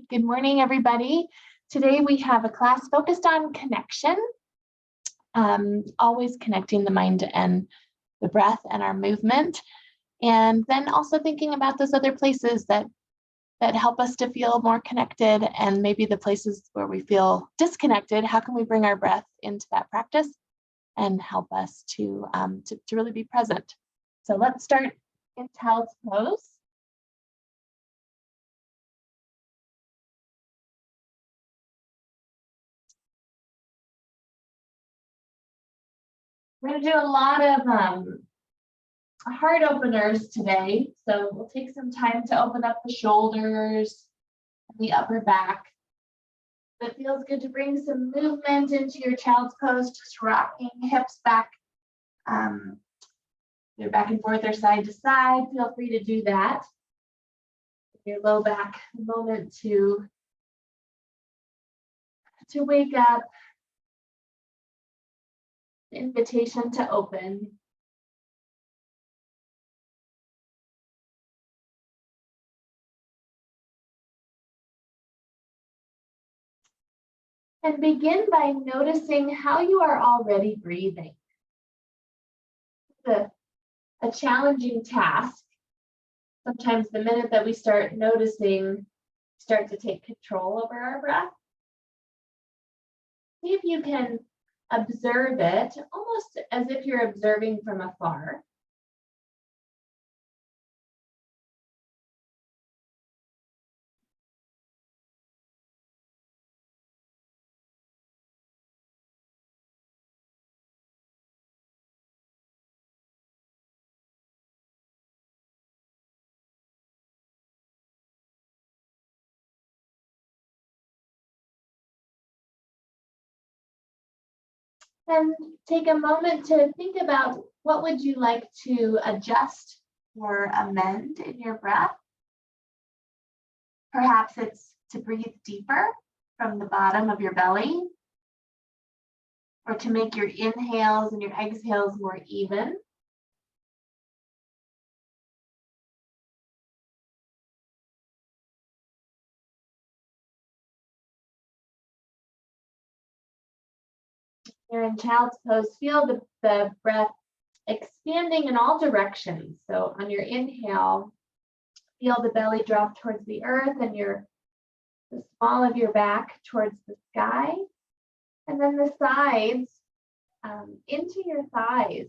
Good morning, everybody. Today we have a class focused on connection, always connecting the mind and the breath and our movement, and then also thinking about those other places that help us to feel more connected, and maybe the places where we feel disconnected. How can we bring our breath into that practice and help us to really be present? So let's start in child's pose. We're going to do a lot of heart openers today. So we'll take some time to open up the shoulders and the upper back. It feels good to bring some movement into your child's pose, just rocking hips back. They're back and forth or side to side. Feel free to do that. Your low back, a moment to wake up. Invitation to open. And begin by noticing how you are already breathing. It's a challenging task. Sometimes the minute that we start noticing, start to take control over our breath. See if you can observe it, almost as if you're observing from afar. And take a moment to think about what would you like to adjust or amend in your breath. Perhaps it's to breathe deeper from the bottom of your belly, or to make your inhales and your exhales more even. You're in child's pose. Feel the breath expanding in all directions. So on your inhale, feel the belly drop towards the earth and the small of your back towards the sky. And then the sides into your thighs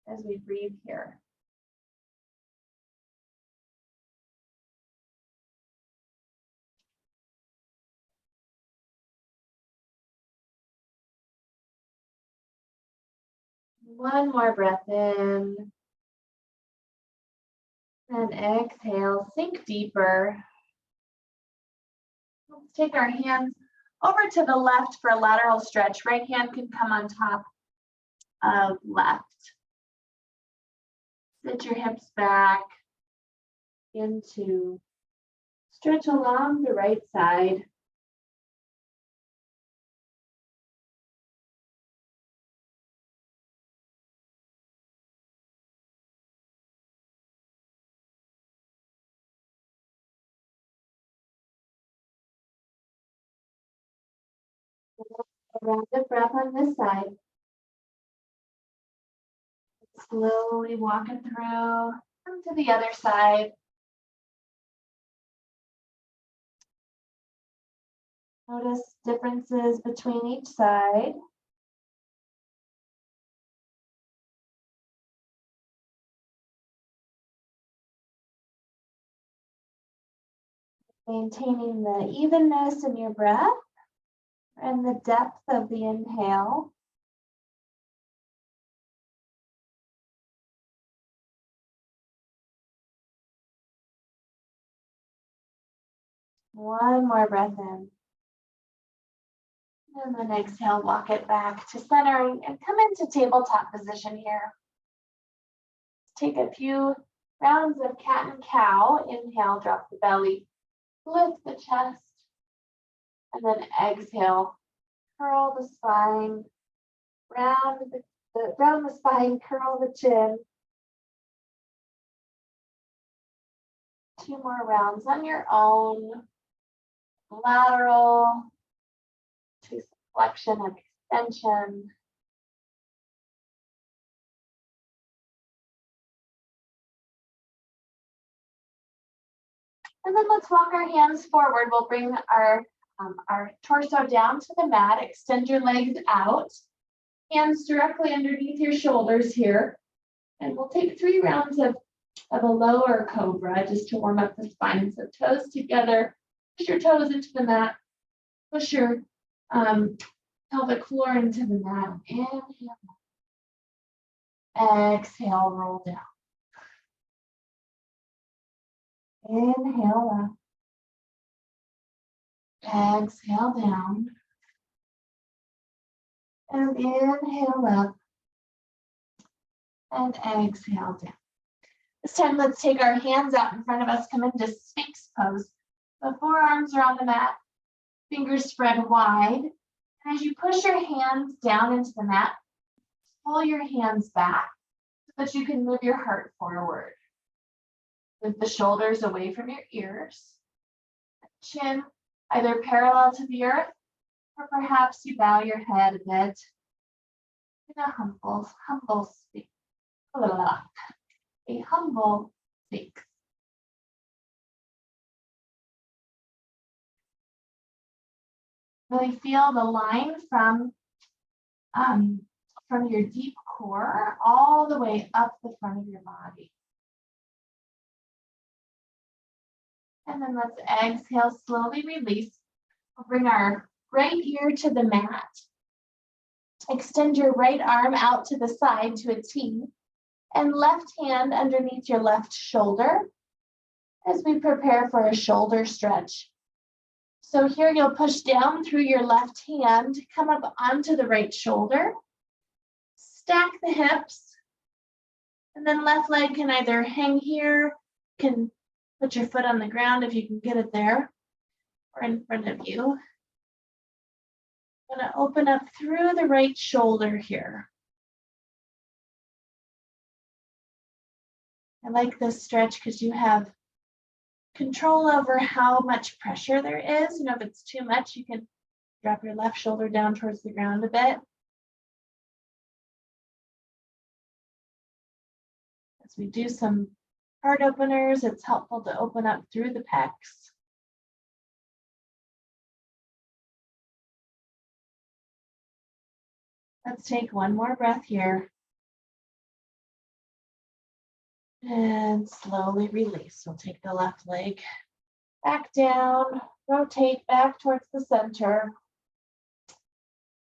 as we breathe here. One more breath in. And exhale, sink deeper. Let's take our hands over to the left for a lateral stretch. Right hand can come on top of left. Sit your hips back into stretch along the right side. Rapid breath on this side. Slowly walking through. Come to the other side. Notice differences between each side. Maintaining the evenness in your breath and the depth of the inhale. One more breath in. And then exhale, walk it back to center and come into tabletop position here. Take a few rounds of cat and cow. Inhale, drop the belly, lift the chest, and then exhale, curl the spine, round the spine, curl the chin. 2 more rounds on your own. lateral to flexion and extension. And then let's walk our hands forward. We'll bring our torso down to the mat. Extend your legs out. Hands directly underneath your shoulders here. And we'll take 3 rounds of a lower cobra just to warm up the spine. So toes together, push your toes into the mat, push your pelvic floor into the mat. Inhale. Exhale, roll down. Inhale up. Exhale down. And inhale up. And exhale down. This time, let's take our hands out in front of us, come into Sphinx pose. The forearms are on the mat, fingers spread wide. And as you push your hands down into the mat, pull your hands back so that you can move your heart forward. With the shoulders away from your ears. Chin either parallel to the earth, or perhaps you bow your head a bit in a humble Sphinx. A humble Sphinx. Really feel the line from your deep core all the way up the front of your body. And then let's exhale, slowly release. We'll bring our right ear to the mat. Extend your right arm out to the side to a T. And left hand underneath your left shoulder as we prepare for a shoulder stretch. So here you'll push down through your left hand, come up onto the right shoulder, stack the hips, and then left leg can either hang here, can put your foot on the ground if you can get it there, or in front of you. I'm going to open up through the right shoulder here. I like this stretch because you have control over how much pressure there is. If it's too much, you can drop your left shoulder down towards the ground a bit. As we do some heart openers, it's helpful to open up through the pecs. Let's take one more breath here. And slowly release. We'll take the left leg back down, rotate back towards the center.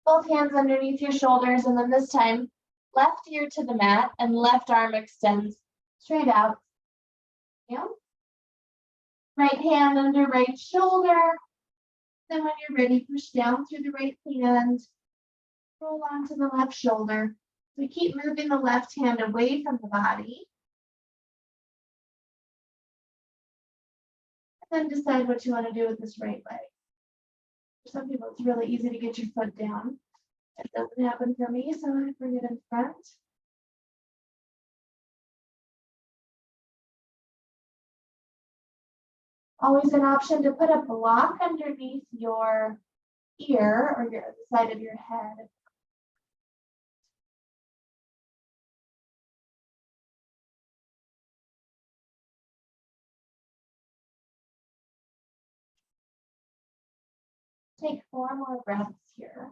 Both hands underneath your shoulders, and then this time, left ear to the mat and left arm extends straight out. Yeah. Right hand under right shoulder. Then when you're ready, push down through the right hand. Roll onto the left shoulder. We keep moving the left hand away from the body. Then decide what you want to do with this right leg. For some people, it's really easy to get your foot down. It doesn't happen for me, so I'm going to bring it in front. Always an option to put a block underneath your ear or the side of your head. Take 4 more breaths here.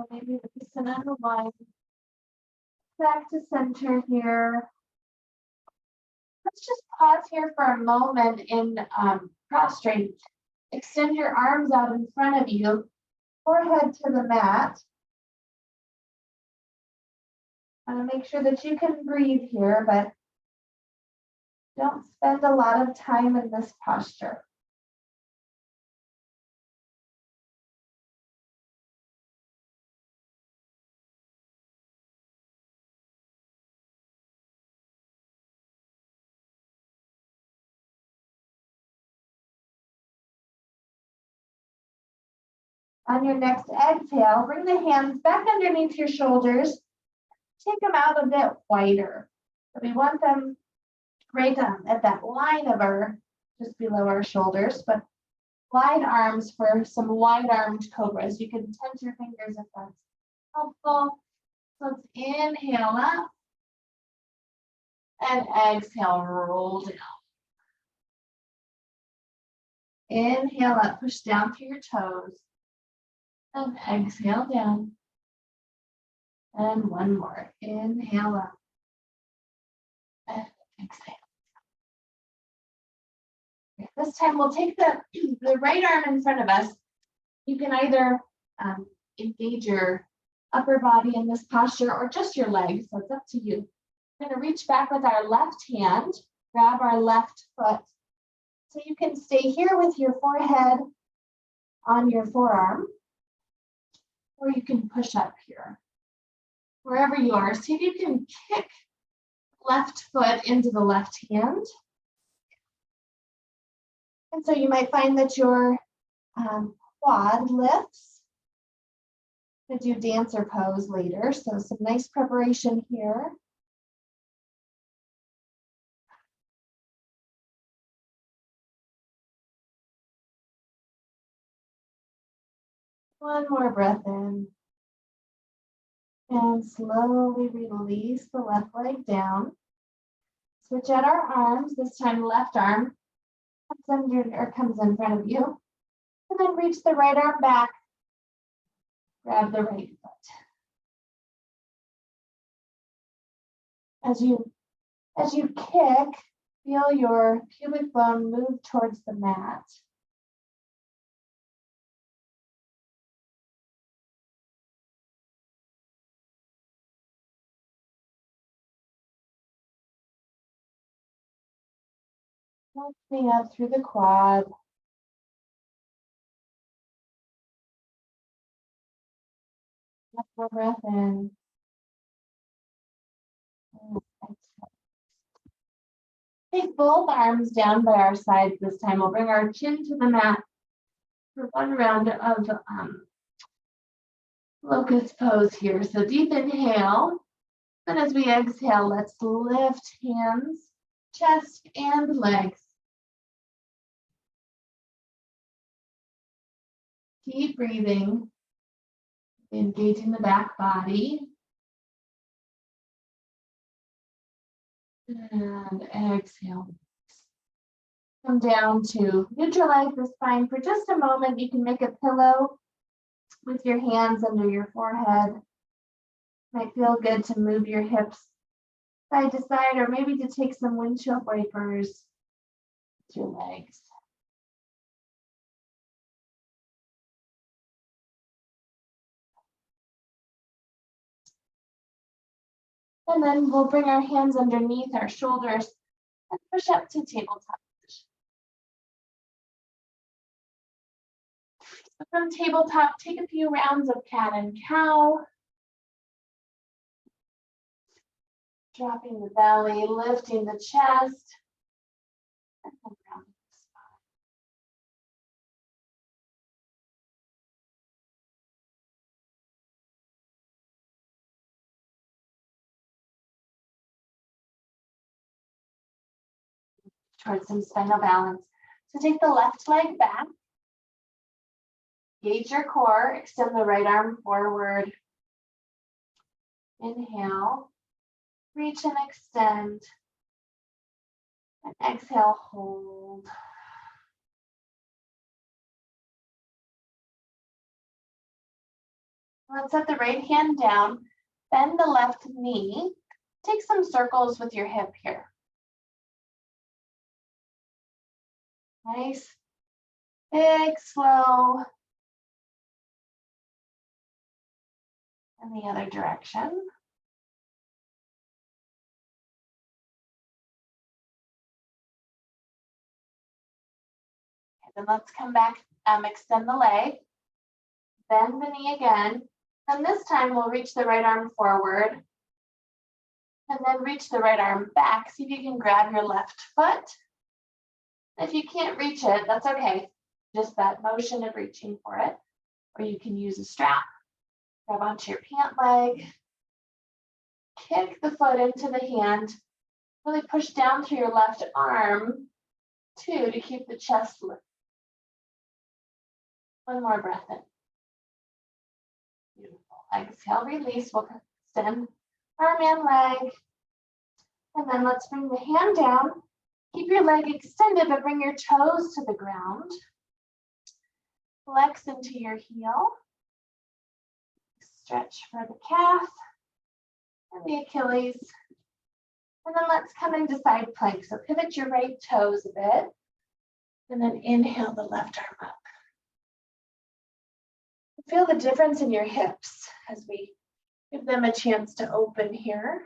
Maybe release another one. Back to center here. Let's just pause here for a moment in prostrate. Extend your arms out in front of you, forehead to the mat. I want to make sure that you can breathe here, but don't spend a lot of time in this posture. On your next exhale, bring the hands back underneath your shoulders. Take them out a bit wider. So we want them right at that line of our, just below our shoulders, but wide arms for some wide-armed cobras. You can tense your fingers if that's helpful. So let's inhale up and exhale, roll down. Inhale up, push down through your toes. And exhale down. And one more. Inhale up. And exhale. Okay, this time we'll take the right arm in front of us. You can either engage your upper body in this posture or just your legs, so it's up to you. We're going to reach back with our left hand, grab our left foot. So you can stay here with your forehead on your forearm, or you can push up here, wherever you are. See if you can kick left foot into the left hand. And so you might find that your quad lifts. We'll do dancer pose later, so some nice preparation here. One more breath in. And slowly release the left leg down. Switch out our arms. This time left arm comes in front of you. And then reach the right arm back. Grab the right foot. As you kick, feel your pubic bone move towards the mat. Lifting up through the quad. One more breath in. Take both arms down by our sides this time. We'll bring our chin to the mat for one round of locust pose here. So deep inhale. And as we exhale, let's lift hands, chest, and legs. Keep breathing, engaging the back body. And exhale. Come down to neutralize the spine for just a moment. You can make a pillow with your hands under your forehead. Might feel good to move your hips side to side, or maybe to take some windshield wipers with your legs. And then we'll bring our hands underneath our shoulders and push up to tabletop position. So from tabletop, take a few rounds of cat and cow. Dropping the belly, lifting the chest, and then rounding the spine. Towards some spinal balance. So take the left leg back. Engage your core, extend the right arm forward. Inhale, reach and extend. And exhale, hold. Let's set the right hand down, bend the left knee. Take some circles with your hip here. Nice, big, slow. In the other direction. And then let's come back, extend the leg, bend the knee again. And this time we'll reach the right arm forward and then reach the right arm back. See if you can grab your left foot. If you can't reach it, that's okay. Just that motion of reaching for it. or you can use a strap. Grab onto your pant leg, kick the foot into the hand, really push down through your left arm, too, to keep the chest lift. One more breath in. Beautiful. Exhale, release. We'll extend arm and leg. And then let's bring the hand down. Keep your leg extended, but bring your toes to the ground. Flex into your heel. Stretch for the calf and the Achilles. And then let's come into side plank. So pivot your right toes a bit. And then inhale the left arm up. Feel the difference in your hips as we give them a chance to open here.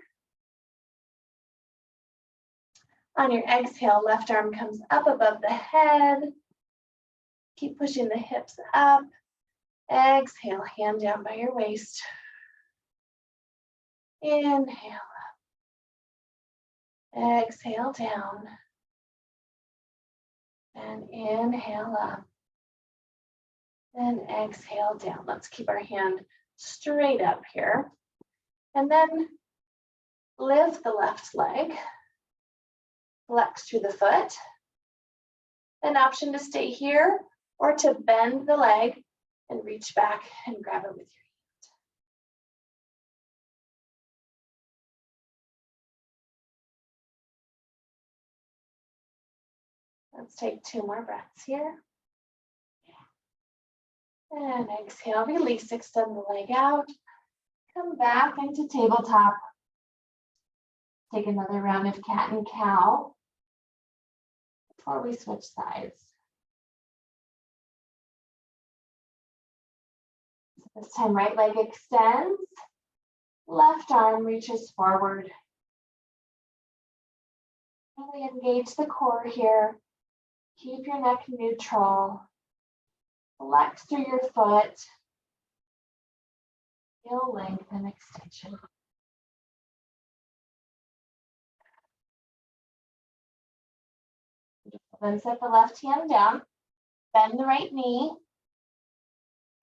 On your exhale, left arm comes up above the head. Keep pushing the hips up. Exhale, hand down by your waist. Inhale up. Exhale down. And inhale up. And exhale down. Let's keep our hand straight up here. And then lift the left leg. Flex through the foot. An option to stay here or to bend the leg and reach back and grab it with your hand. Let's take 2 more breaths here. And exhale, release, extend the leg out. Come back into tabletop. Take another round of cat and cow before we switch sides. This time, right leg extends, left arm reaches forward. Really engage the core here. Keep your neck neutral. Flex through your foot. Feel length and extension. Then set the left hand down, bend the right knee,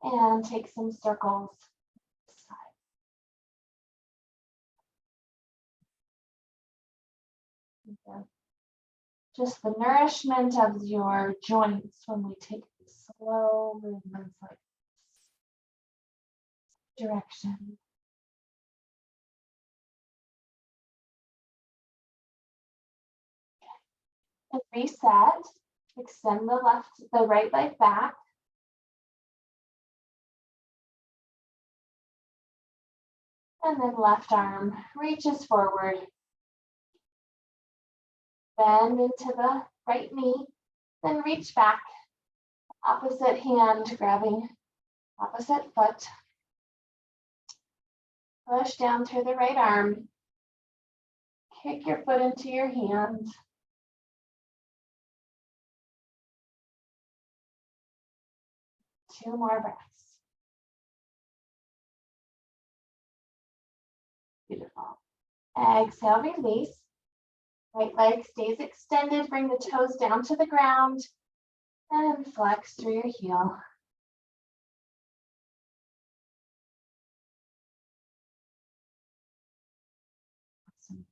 and take some circles. Just the nourishment of your joints when we take slow movements like this. Direction. And reset. Extend the right leg back. And then left arm reaches forward. Bend into the right knee, then reach back. Opposite hand grabbing opposite foot. Push down through the right arm. Kick your foot into your hand. Two more breaths. Beautiful. Exhale, release. Right leg stays extended. Bring the toes down to the ground and flex through your heel. Awesome.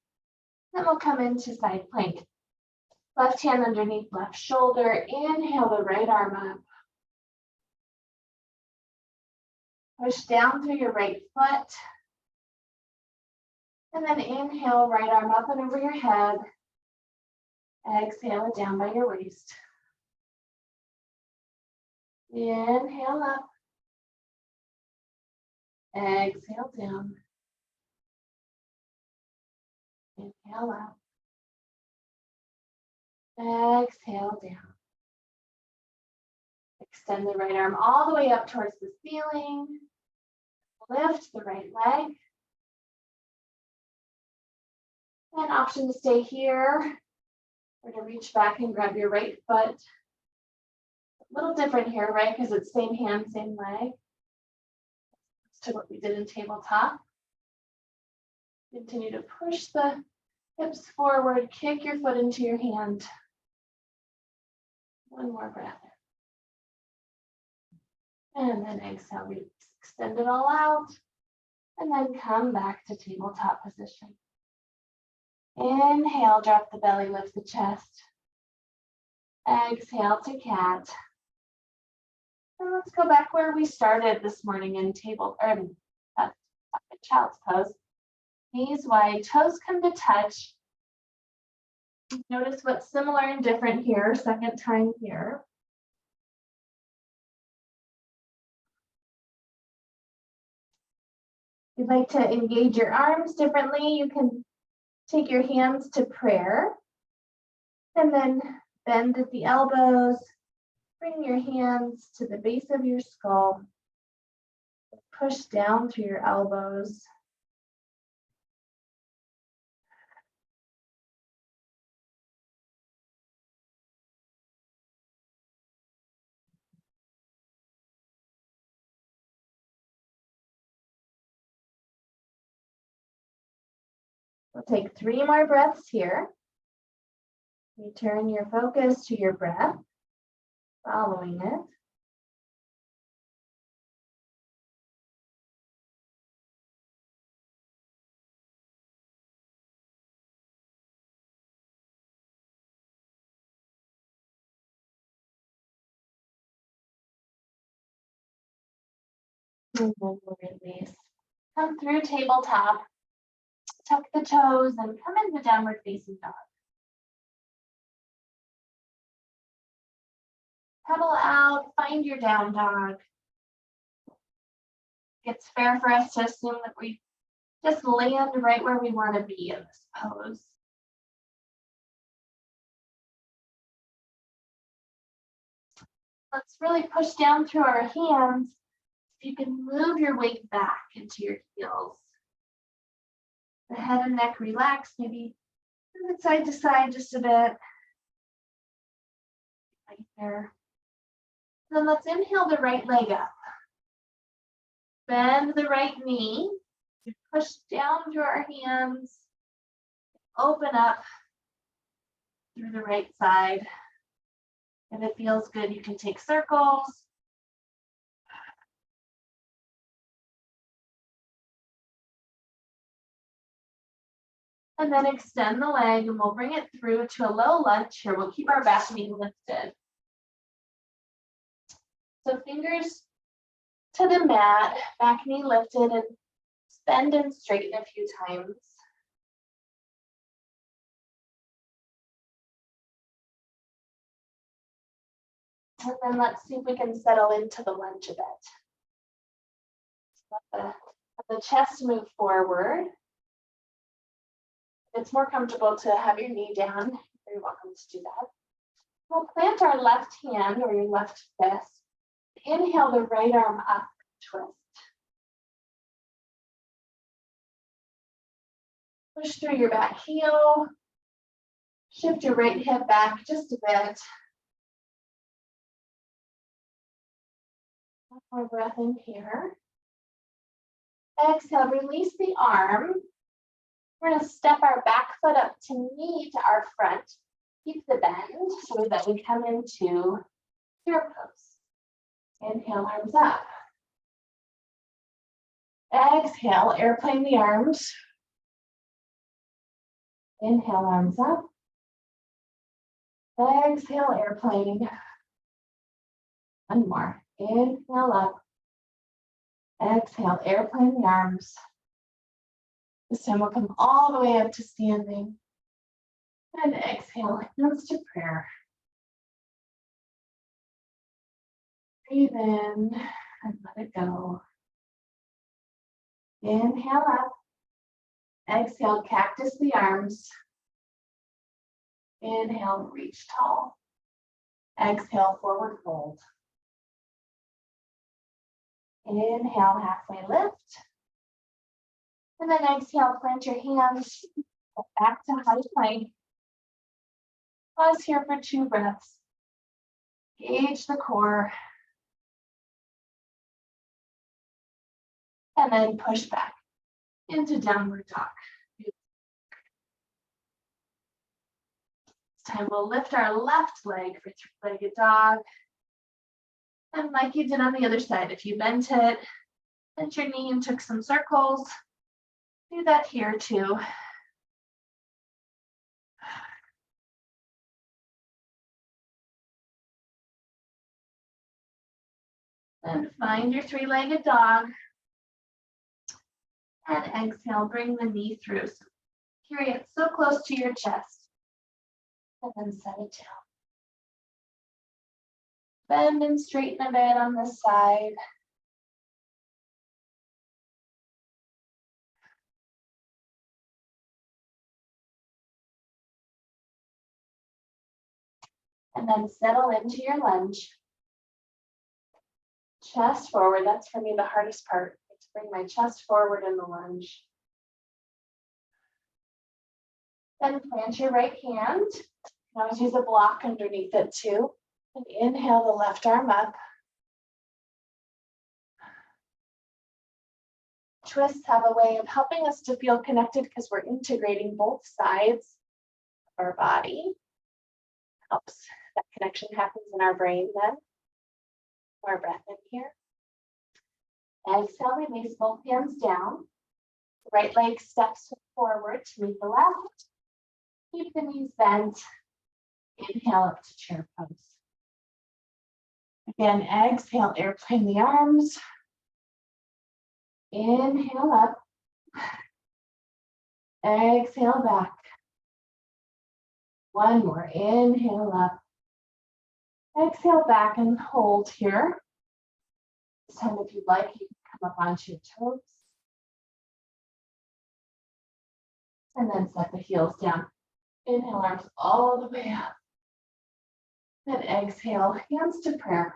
Then we'll come into side plank. Left hand underneath left shoulder. Inhale the right arm up. Push down through your right foot. And then inhale, right arm up and over your head. Exhale it down by your waist. Inhale up. Exhale down. Inhale up. Exhale down. Extend the right arm all the way up towards the ceiling. Lift the right leg. An option to stay here or to reach back and grab your right foot. A little different here, right? Because it's same hand, same leg. To what we did in tabletop. Continue to push the hips forward, kick your foot into your hand. One more breath. And then exhale, release. Extend it all out. And then come back to tabletop position. Inhale, drop the belly, lift the chest. Exhale to cat. And let's go back where we started this morning in child's pose. Knees wide, toes come to touch. Notice what's similar and different here, second time here. If you'd like to engage your arms differently, you can take your hands to prayer and then bend at the elbows. Bring your hands to the base of your skull. Push down through your elbows. We'll take 3 more breaths here. Return your focus to your breath, following it. And then we'll release. Come through tabletop. Tuck the toes and come into downward facing dog. Pedal out, find your down dog. It's fair for us to assume that we just land right where we want to be in this pose. Let's really push down through our hands. If you can move your weight back into your heels. The head and neck relax, maybe move it side to side just a bit. Right there. Then let's inhale the right leg up. Bend the right knee. Push down through our hands. Open up through the right side. If it feels good, you can take circles. And then extend the leg and we'll bring it through to a low lunge here. We'll keep our back knee lifted. So fingers to the mat, back knee lifted, and bend and straighten a few times. And then let's see if we can settle into the lunge a bit. Let the chest move forward. If it's more comfortable to have your knee down, you're welcome to do that. We'll plant our left hand or your left fist. Inhale the right arm up, twist. Push through your back heel. Shift your right hip back just a bit. One more breath in here. Exhale, release the arm. We're going to step our back foot up to meet our front. Keep the bend so that we come into hero pose. Inhale, arms up. Exhale, airplane the arms. Inhale, arms up. Exhale, airplane. One more. Inhale up. Exhale, airplane the arms. This time we'll come all the way up to standing. And exhale, hands to prayer. Breathe in and let it go. Inhale up. Exhale, cactus the arms. Inhale, reach tall. Exhale, forward fold. Inhale, halfway lift. And then exhale, plant your hands back to high plank. Pause here for 2 breaths. Gauge the core. And then push back into downward dog. This time we'll lift our left leg for 3-legged dog. And like you did on the other side, if you bent it, bent your knee and took some circles, do that here too. Then find your three-legged dog. And exhale, bring the knee through. So carry it so close to your chest. And then set it down. Bend and straighten a bit on this side. And then settle into your lunge. Chest forward, that's for me the hardest part, to bring my chest forward in the lunge. Then plant your right hand. You can always use a block underneath it too. And inhale the left arm up. Twists have a way of helping us to feel connected because we're integrating both sides of our body. Helps that connection happens in our brain then. More breath in here. Exhale, release both hands down. Right leg steps forward to meet the left. Keep the knees bent. Inhale up to chair pose. Again, exhale, airplane the arms. Inhale up. Exhale back. One more, inhale up. Exhale back and hold here. This time, if you'd like, you can come up onto your toes. And then set the heels down. Inhale, arms all the way up. Then exhale, hands to prayer.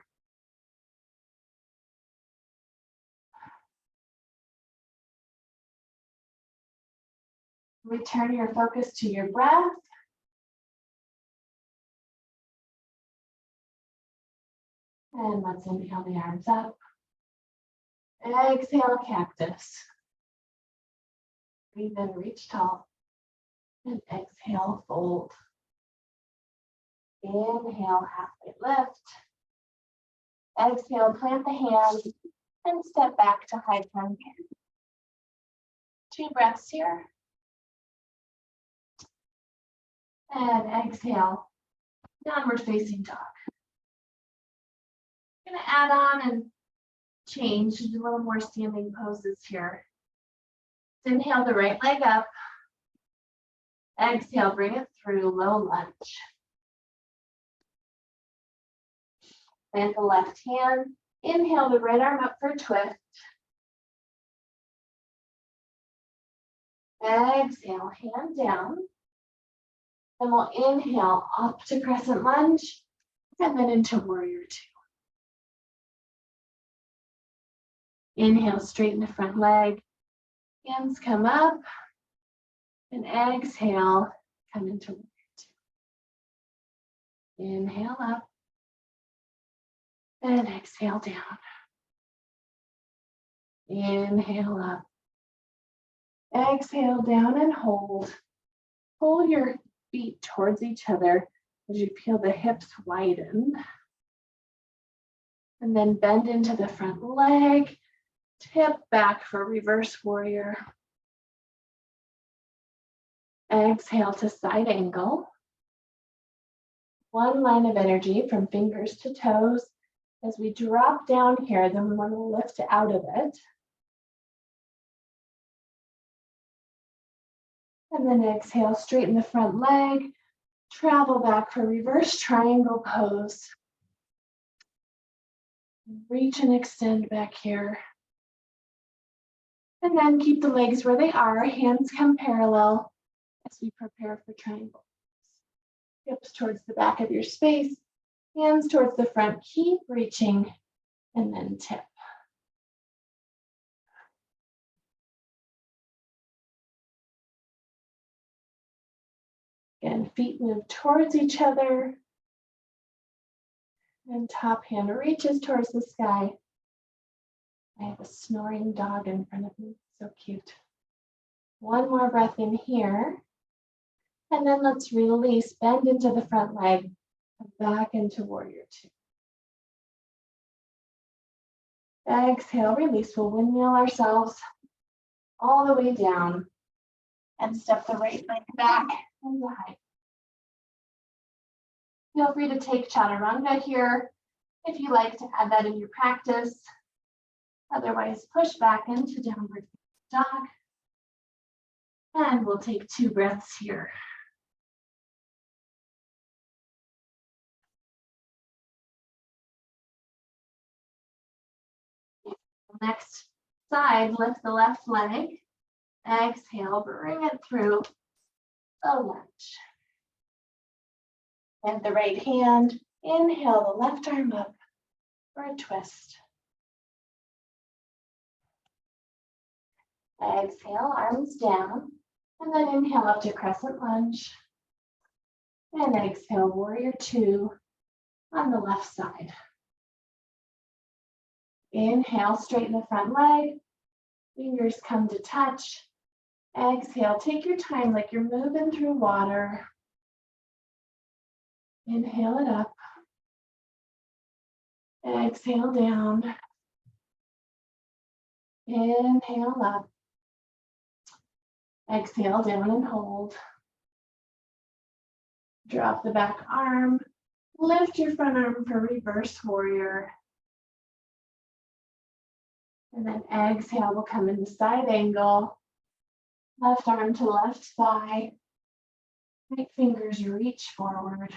Return your focus to your breath. And let's inhale the arms up. Exhale, cactus. Breathe in, reach tall. And exhale, fold. Inhale, halfway lift. Exhale, plant the hands and step back to high plank. 2 breaths here. And exhale, downward facing dog. I'm going to add on and change a little more standing poses here. Inhale the right leg up. Exhale, bring it through, low lunge. Plant the left hand. Inhale the right arm up for a twist. Exhale, hand down. Then we'll inhale up to crescent lunge and then into warrior 2. Inhale, straighten the front leg. Hands come up. And exhale, come into warrior 2. Inhale up. And exhale down. Inhale up. Exhale down and hold. Pull your feet towards each other as you peel the hips widen. And then bend into the front leg. Tip back for reverse warrior. Exhale to side angle. One line of energy from fingers to toes. As we drop down here, then we want to lift out of it. And then exhale, straighten the front leg. Travel back for reverse triangle pose. Reach and extend back here. And then keep the legs where they are. Hands come parallel as we prepare for triangle. Hips towards the back of your space. Hands towards the front. Keep reaching and then tip. Again, feet move towards each other. And top hand reaches towards the sky. I have a snoring dog in front of me, so cute. One more breath in here. And then let's release, bend into the front leg, back into warrior 2. Exhale, release. We'll windmill ourselves all the way down and step the right leg back into high. Feel free to take chaturanga here if you like to add that in your practice. Otherwise, push back into downward dog. And we'll take 2 breaths here. Next side, lift the left leg. Exhale, bring it through the lunge. And the right hand, inhale the left arm up for a twist. Exhale, arms down, and then inhale up to crescent lunge. And exhale, warrior 2 on the left side. Inhale, straighten the front leg. Fingers come to touch. Exhale, take your time like you're moving through water. Inhale it up. Exhale down. Inhale up. Exhale down and hold. Drop the back arm. Lift your front arm for reverse warrior. And then exhale, we'll come into side angle. Left arm to left thigh. Right fingers reach forward.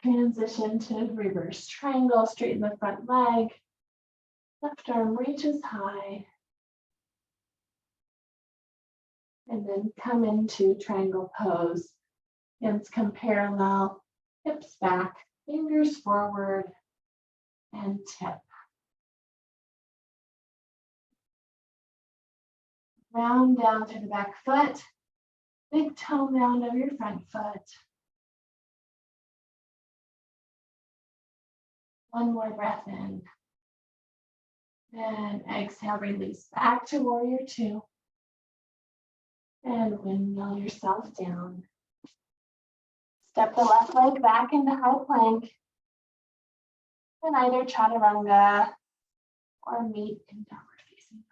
Transition to reverse triangle, straighten the front leg. Left arm reaches high. And then come into triangle pose. Hands come parallel, hips back, fingers forward, and tip. Round down through the back foot. Big toe mound of your front foot. One more breath in. And exhale, release back to warrior 2. And windmill yourself down. Step the left leg back into high plank. And either chaturanga or meet in downward facing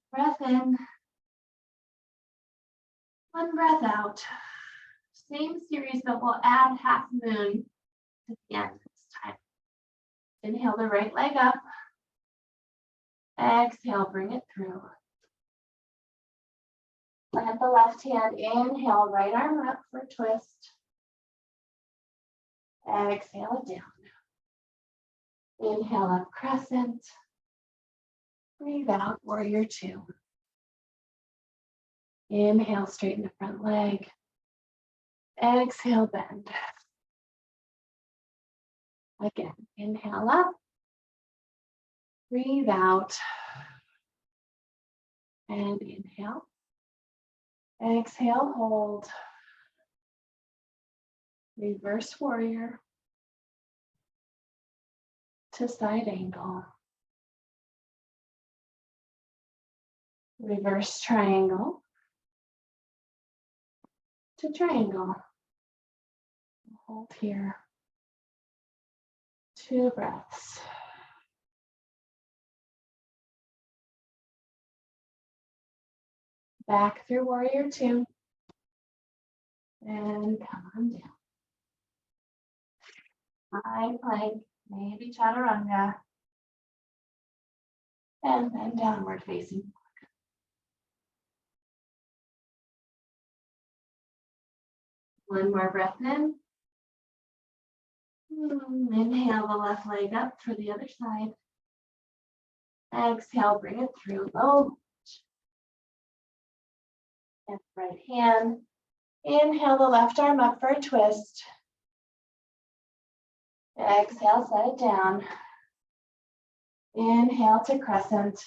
dog. Breath in. One breath out. Same series, but we'll add half moon to the end this time. Inhale the right leg up. Exhale, bring it through. Plant the left hand, inhale, right arm up for a twist. Exhale it down. Inhale up, crescent. Breathe out, warrior 2. Inhale, straighten the front leg. Exhale, bend. Again, inhale up. Breathe out. And inhale. Exhale, hold. Reverse warrior to side angle. Reverse triangle to triangle. Hold here. 2 breaths. Back through warrior 2. And come on down. High plank, maybe chaturanga. And then downward facing dog. One more breath in. Inhale the left leg up for the other side. Exhale, bring it through low. And right hand. Inhale the left arm up for a twist. Exhale, set it down. Inhale to crescent.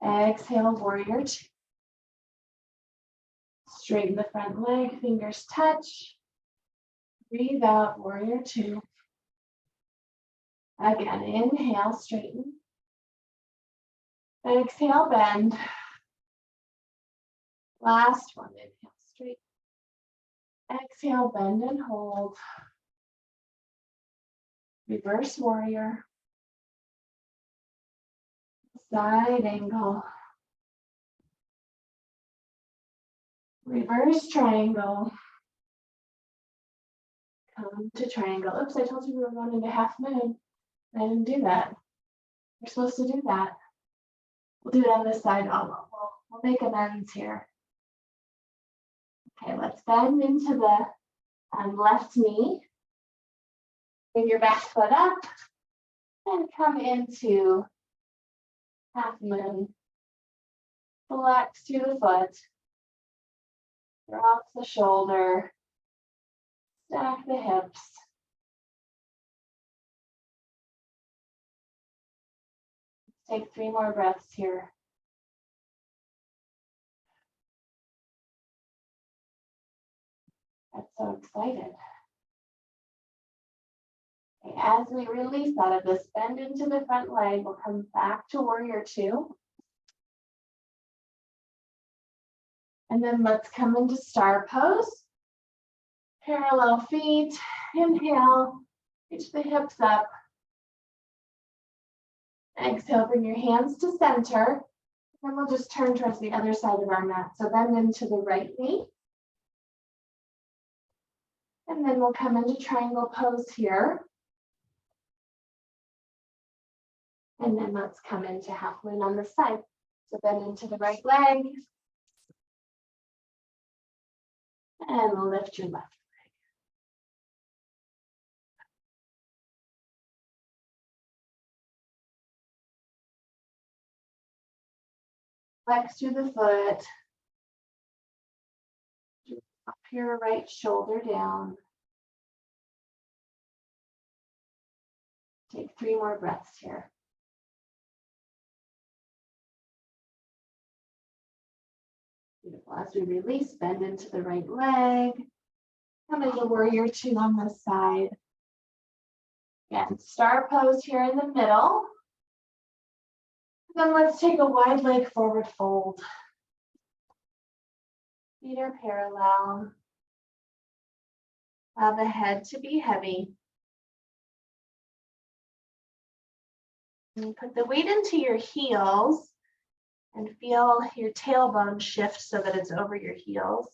Exhale, warrior 2. Straighten the front leg, fingers touch. Breathe out, warrior 2. Again, inhale, straighten. Exhale, bend. Last one, inhale, straighten. Exhale, bend and hold. Reverse warrior. Side angle. Reverse triangle. Come to triangle. Oops, I told you we were going into half moon. I didn't do that. You're supposed to do that. We'll do it on this side. We'll make amends here. Okay, let's bend into the left knee. Bring your back foot up and come into half moon. Flex through the foot. Drop the shoulder. Stack the hips. Take 3 more breaths here. I'm so excited. Okay, as we release out of this, bend into the front leg. We'll come back to warrior 2. And then let's come into star pose. Parallel feet. Inhale, reach the hips up. Exhale, bring your hands to center. Then we'll just turn towards the other side of our mat. So bend into the right knee. And then we'll come into triangle pose here. And then let's come into half moon on this side. So bend into the right leg. And lift your left leg. Flex through the foot. Up your right shoulder down. Take 3 more breaths here. Beautiful. As we release, bend into the right leg. Come into warrior 2 on this side. Again, star pose here in the middle. Then let's take a wide leg forward fold. Feet are parallel. Allow the head to be heavy. And put the weight into your heels and feel your tailbone shift so that it's over your heels.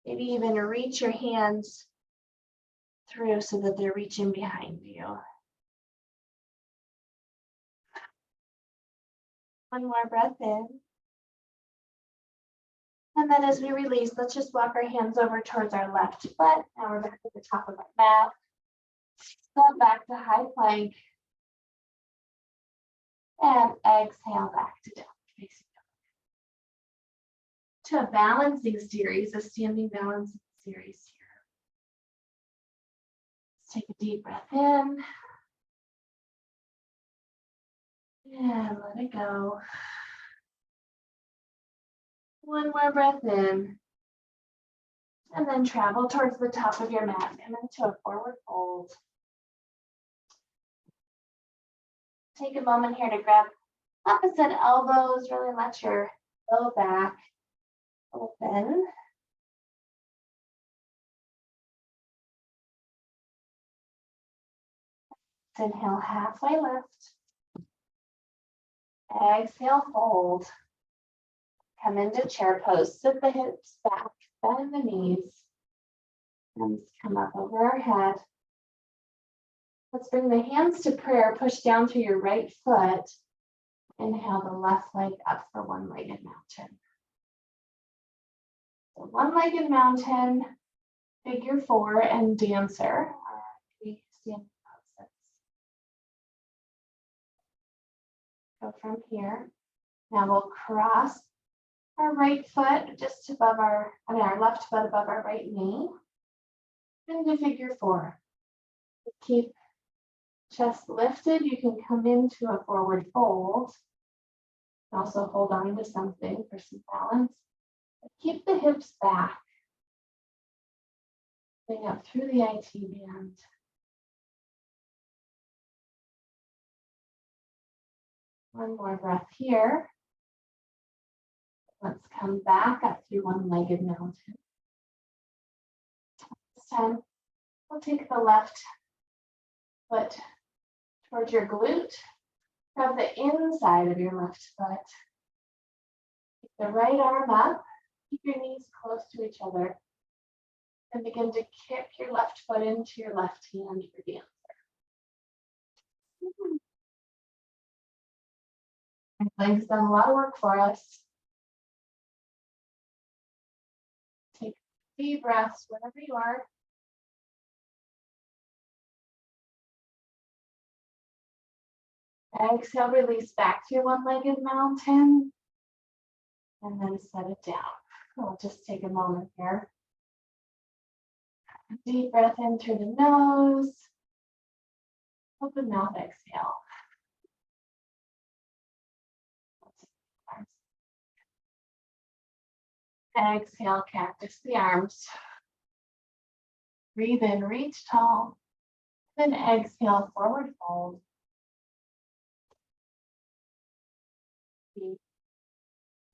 Maybe even reach your hands through so that they're reaching behind you. One more breath in. And then as we release, let's just walk our hands over towards our left foot. Now we're back at the top of our mat. Go back to high plank. And exhale back to down facing dog. To a balancing series, a standing balancing series here. Let's take a deep breath in. And let it go. One more breath in. And then travel towards the top of your mat. Come into a forward fold. Take a moment here to grab opposite elbows. Really let your low back open. Inhale, halfway lift. Exhale, fold. Come into chair pose. Sit the hips back, bend the knees. Hands come up over our head. Let's bring the hands to prayer. Push down through your right foot. Inhale the left leg up for one-legged mountain. So one-legged mountain, figure 4, and dancer are three standing poses. Go from here. Now we'll cross our right foot just above our left foot above our right knee. Into figure 4. Keep chest lifted. You can come into a forward fold. Also hold on to something for some balance. Keep the hips back. Bring up through the IT band. One more breath here. Let's come back up through one-legged mountain. This time, we'll take the left foot towards your glute. Grab the inside of your left foot. Take the right arm up. Keep your knees close to each other. And begin to kick your left foot into your left hand for dancer. Legs done a lot of work for us. Take deep breaths wherever you are. Exhale, release back to your one-legged mountain. And then set it down. We'll just take a moment here. Deep breath in through the nose. Open mouth, exhale. Exhale, cactus the arms. Breathe in, reach tall. Then exhale, forward fold.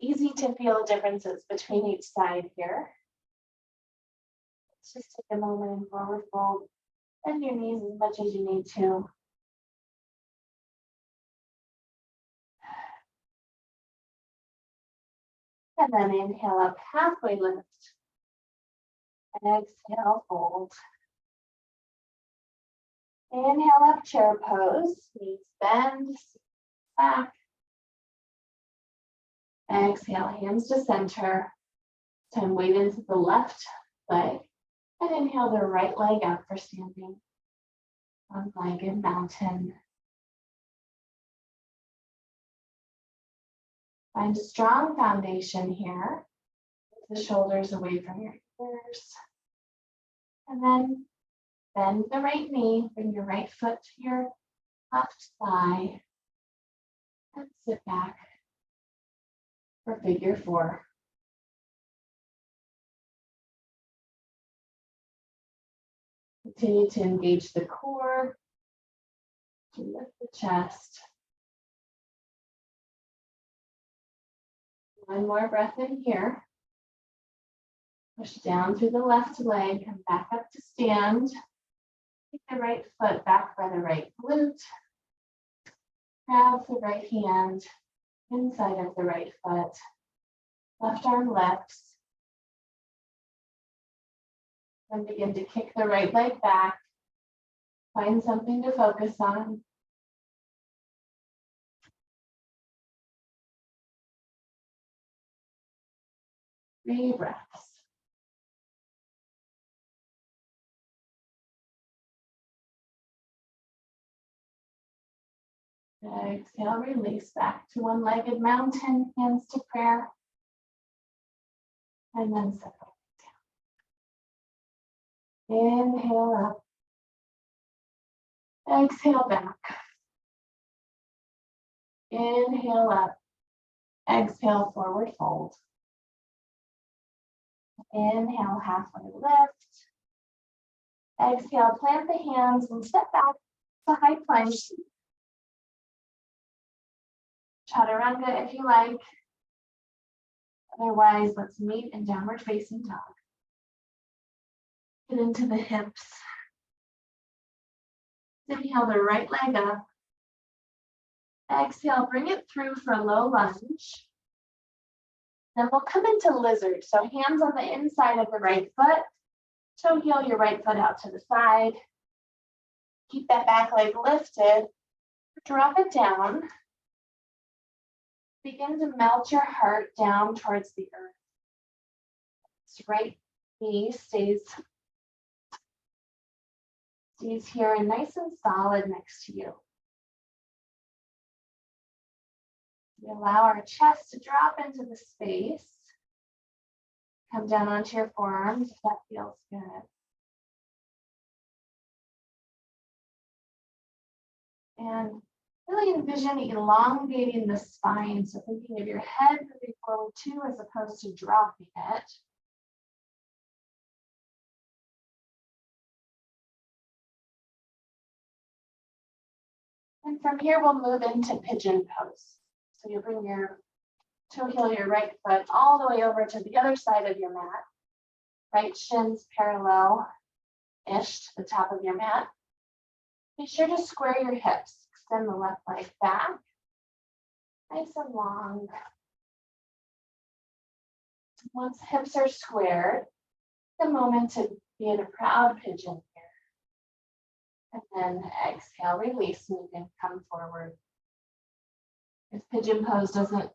Easy to feel differences between each side here. Let's just take a moment and forward fold. Bend your knees as much as you need to. And then inhale up, halfway lift. And exhale, fold. Inhale up, chair pose. Knees bend, back. Exhale, hands to center. Time weight into the left leg. And inhale the right leg up for standing. One-legged mountain. Find a strong foundation here. The shoulders away from your ears. And then bend the right knee, bring your right foot to your left thigh. And sit back for figure four. Continue to engage the core, to lift the chest. One more breath in here. Push down through the left leg, come back up to stand. Take the right foot back by the right glute. Grab the right hand inside of the right foot. Left arm lifts. Then begin to kick the right leg back. Find something to focus on. 3 breaths. Exhale, release back to one-legged mountain, hands to prayer. And then separate down. Inhale up. Exhale back. Inhale up. Exhale, forward fold. Inhale, halfway lift. Exhale, plant the hands and step back to high plank. Chaturanga if you like. Otherwise, let's meet in downward facing dog. Get into the hips. Inhale the right leg up. Exhale, bring it through for a low lunge. Then we'll come into lizard. So hands on the inside of the right foot. Toe heel your right foot out to the side. Keep that back leg lifted. Drop it down. Begin to melt your heart down towards the earth. This right knee stays here and nice and solid next to you. We allow our chest to drop into the space. Come down onto your forearms if that feels good. And really envision elongating the spine. So thinking of your head moving forward too, as opposed to dropping it. And from here, we'll move into pigeon pose. So you'll bring your Toe heel your right foot all the way over to the other side of your mat. Right shins parallel-ish to the top of your mat. Be sure to square your hips. Extend the left leg back. Nice and long. Once hips are squared, the moment to be in a proud pigeon here. And then exhale, release, and you can come forward. If pigeon pose doesn't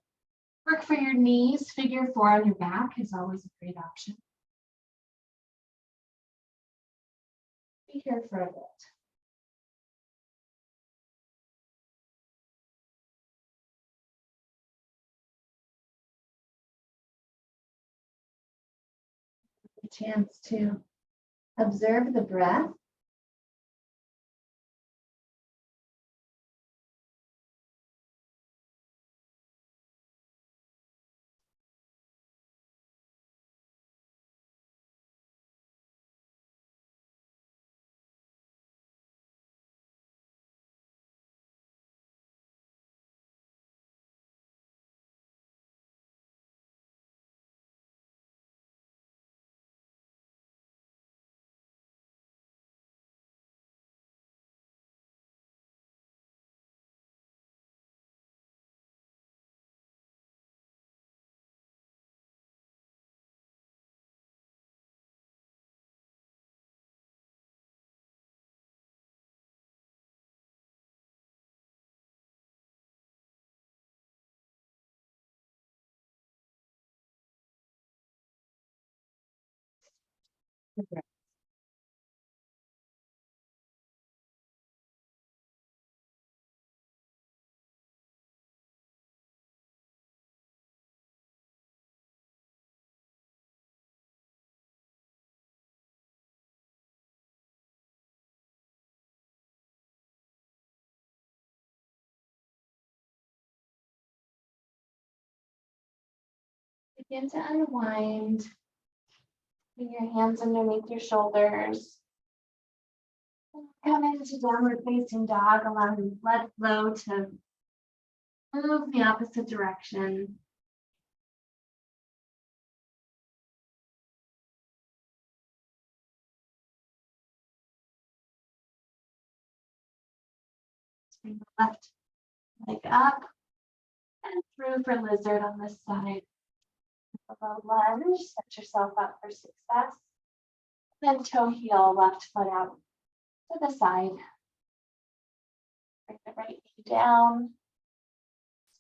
work for your knees, figure 4 on your back is always a great option. Be here for a bit. A chance to observe the breath. Begin to unwind. Bring your hands underneath your shoulders. Come into downward facing dog, allowing blood flow to move the opposite direction. Bring the left leg up and through for lizard on this side. A low lunge, set yourself up for success. Then toe heel, left foot out to the side. Bring the right knee down.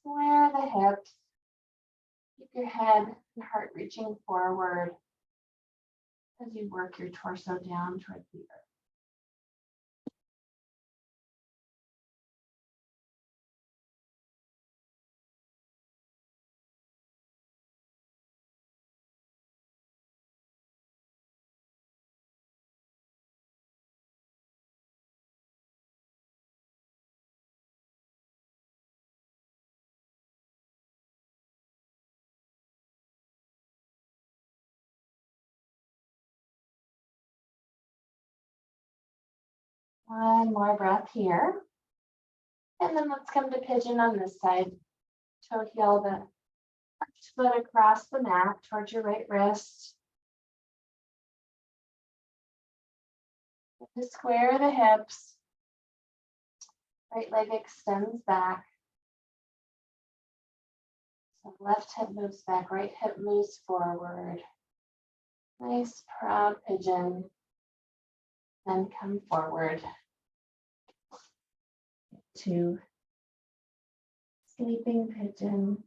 Square the hips. Keep your head and heart reaching forward as you work your torso down towards the earth. One more breath here. And then let's come to pigeon on this side. Toe heel the left foot across the mat towards your right wrist. To square the hips. Right leg extends back. So left hip moves back, right hip moves forward. Nice proud pigeon. Then come forward to sleeping pigeon.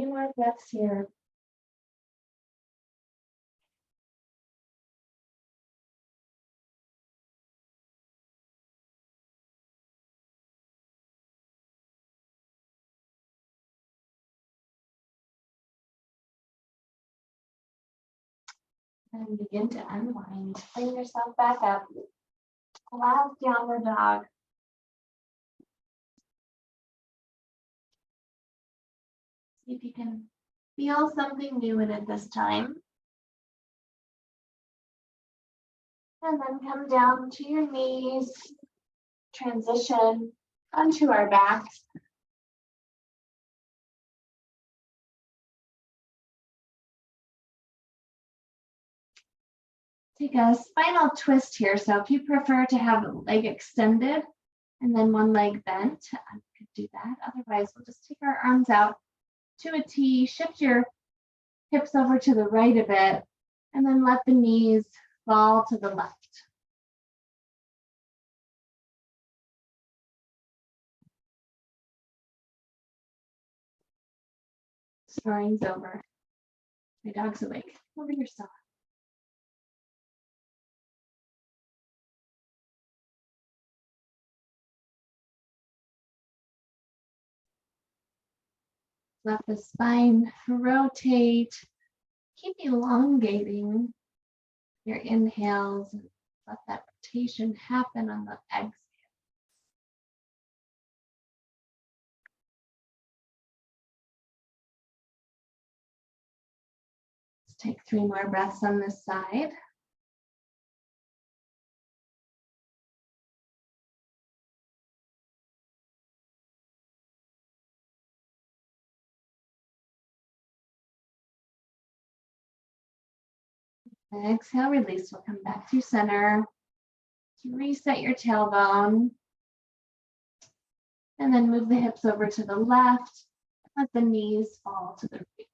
few more breaths here. And begin to unwind. Bring yourself back up. Last downward dog. See if you can feel something new in it this time. And then come down to your knees. Transition onto our backs. Take a spinal twist here. So if you prefer to have a leg extended and then one leg bent, I could do that. Otherwise, we'll just take our arms out to a T, shift your hips over to the right a bit, and then let the knees fall to the left. Snoring's over. My dog's awake. Over yourself. Let the spine rotate. Keep elongating your inhales. Let that rotation happen on the exhale. Let's take 3 more breaths on this side. Exhale, release. We'll come back to center. Reset your tailbone. And then move the hips over to the left. Let the knees fall to the right.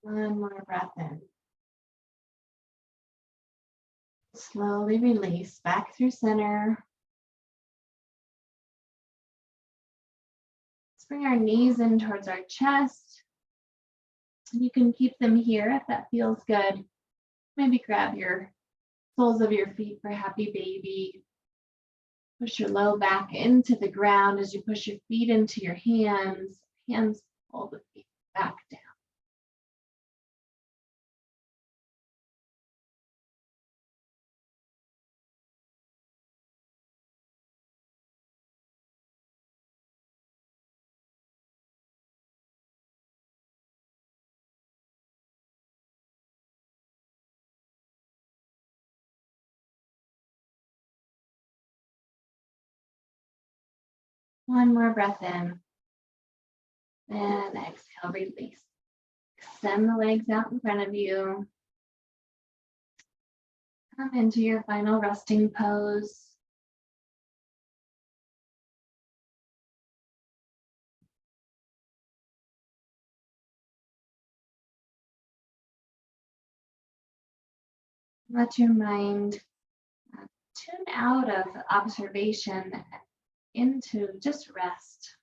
One more breath in. Slowly release back through center. Let's bring our knees in towards our chest. You can keep them here if that feels good. Maybe grab your soles of your feet for happy baby. Push your low back into the ground as you push your feet into your hands. Hands pull the feet back down. One more breath in. And exhale, release. Extend the legs out in front of you. Come into your final resting pose. Let your mind tune out of observation into just rest.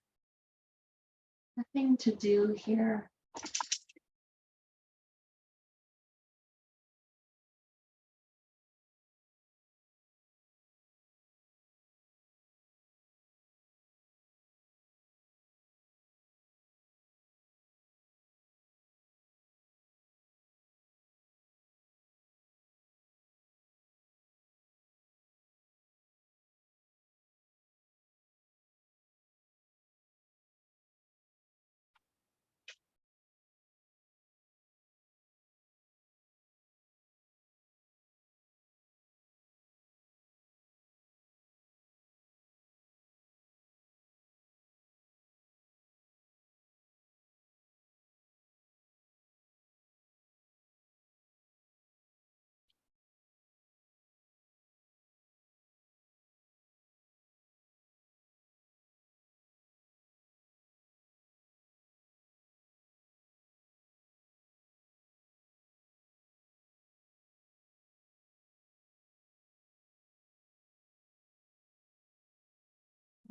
Nothing to do here.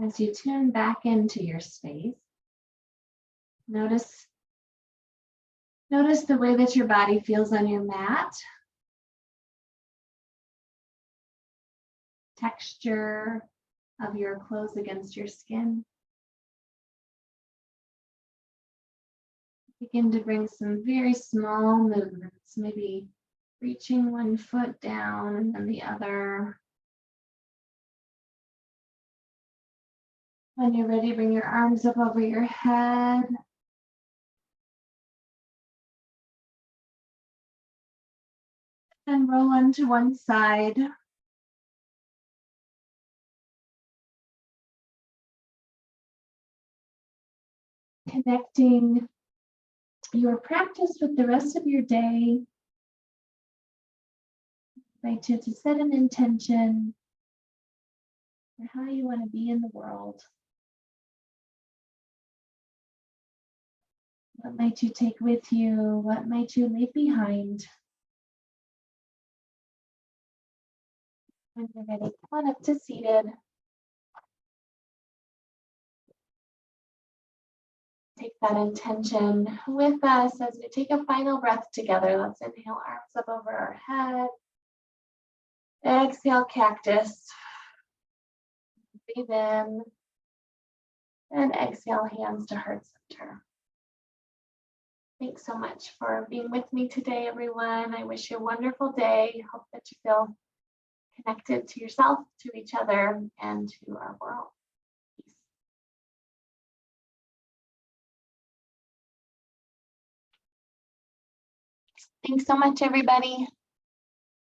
As you tune back into your space, notice the way that your body feels on your mat. Texture of your clothes against your skin. Begin to bring some very small movements, maybe reaching one foot down and then the other. When you're ready, bring your arms up over your head. And roll onto one side. Connecting your practice with the rest of your day. Right, to set an intention for how you want to be in the world. What might you take with you? What might you leave behind? When you're ready, come on up to seated. Take that intention with us as we take a final breath together. Let's inhale, arms up over our head. Exhale, cactus. Breathe in. And exhale, hands to heart center. Thanks so much for being with me today, everyone. I wish you a wonderful day. Hope that you feel connected to yourself, to each other, and to our world. Peace. Thanks so much, everybody.